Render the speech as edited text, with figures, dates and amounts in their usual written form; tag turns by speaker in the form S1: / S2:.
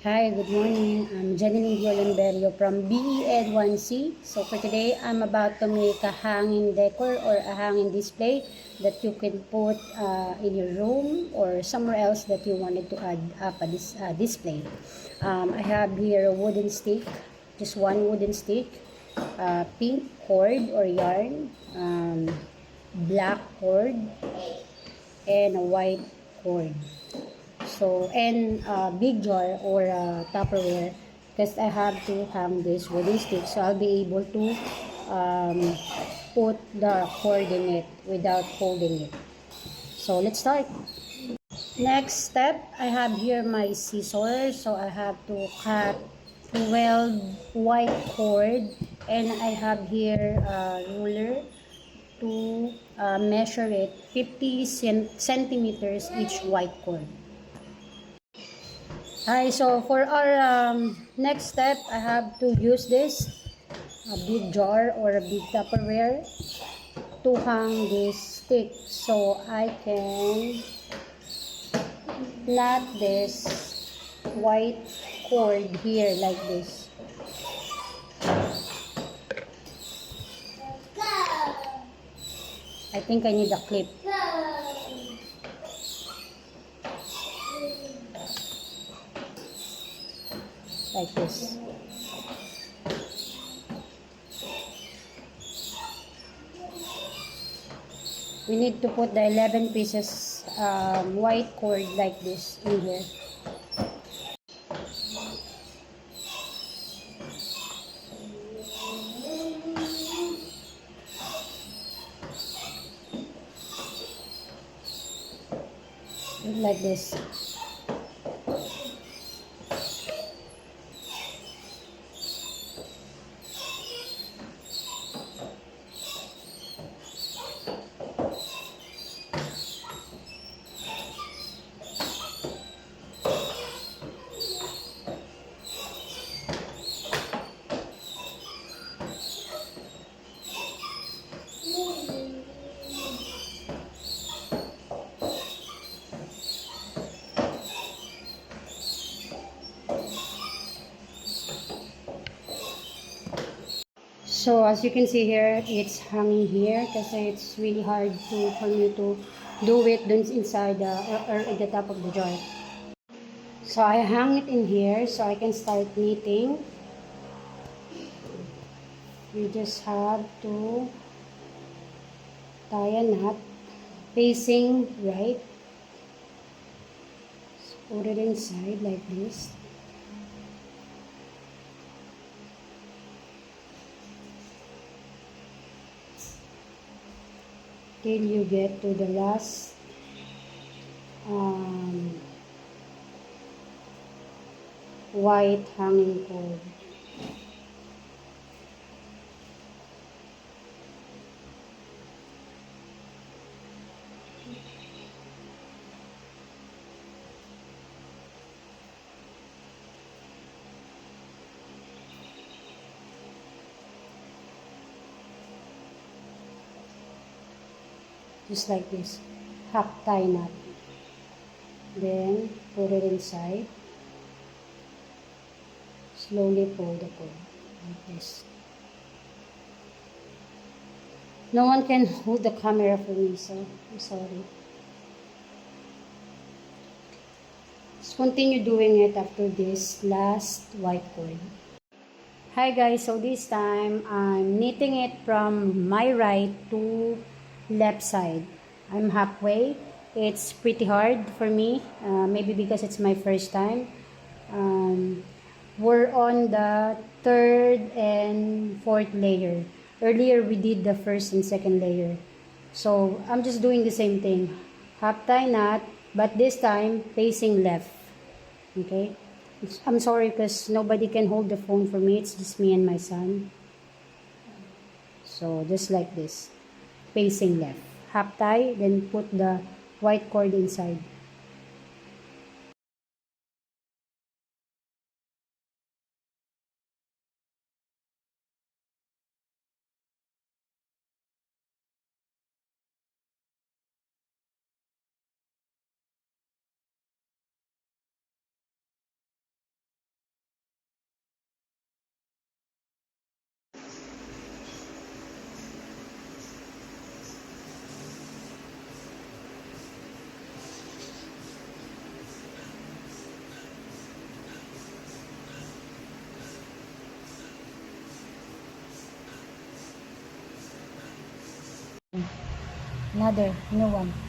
S1: Hi, good morning. I'm Janeline Violenberio from BED1C. So for today, I'm about to make a hanging decor or a hanging display that you can put in your room or somewhere else that you wanted to add up a display. I have here a wooden stick, just one wooden stick, pink cord or yarn, black cord, and a white cord. So, and big jar or Tupperware because I have to hang this wooden stick. So, I'll be able to put the cord in it without holding it. So, let's start. Next step, I have here my scissors. So, I have to cut 12 white cord and I have here a ruler to measure it 50 centimeters each white cord. Hi, so for our next step, I have to use this a big jar or a big Tupperware to hang this stick so I can knot this white cord here like this. I think I need a clip. Like this. We need to put the 11 pieces white cord like this in here. Like this. So as you can see here, it's hanging here because it's really hard for me to do it dun inside or at the top of the jar. So I hang it in here so I can start knitting. You just have to tie a knot facing right. So put it inside like this. Till you get to the last white hanging cord. Just like this, half tie knot. Then put it inside. Slowly pull the cord like this. No one can hold the camera for me, so I'm sorry. Just continue doing it after this last white cord. Hi guys, so this time I'm knitting it from my right to left side. I'm halfway. It's pretty hard for me, maybe because it's my first time. We're on the third and fourth layer. Earlier we did the first and second layer. So I'm just doing the same thing. Half tie knot, but this time facing left. Okay? I'm sorry because nobody can hold the phone for me. It's just me and my son. So just like this. Facing left. Half tie, then put the white cord inside. Another new one.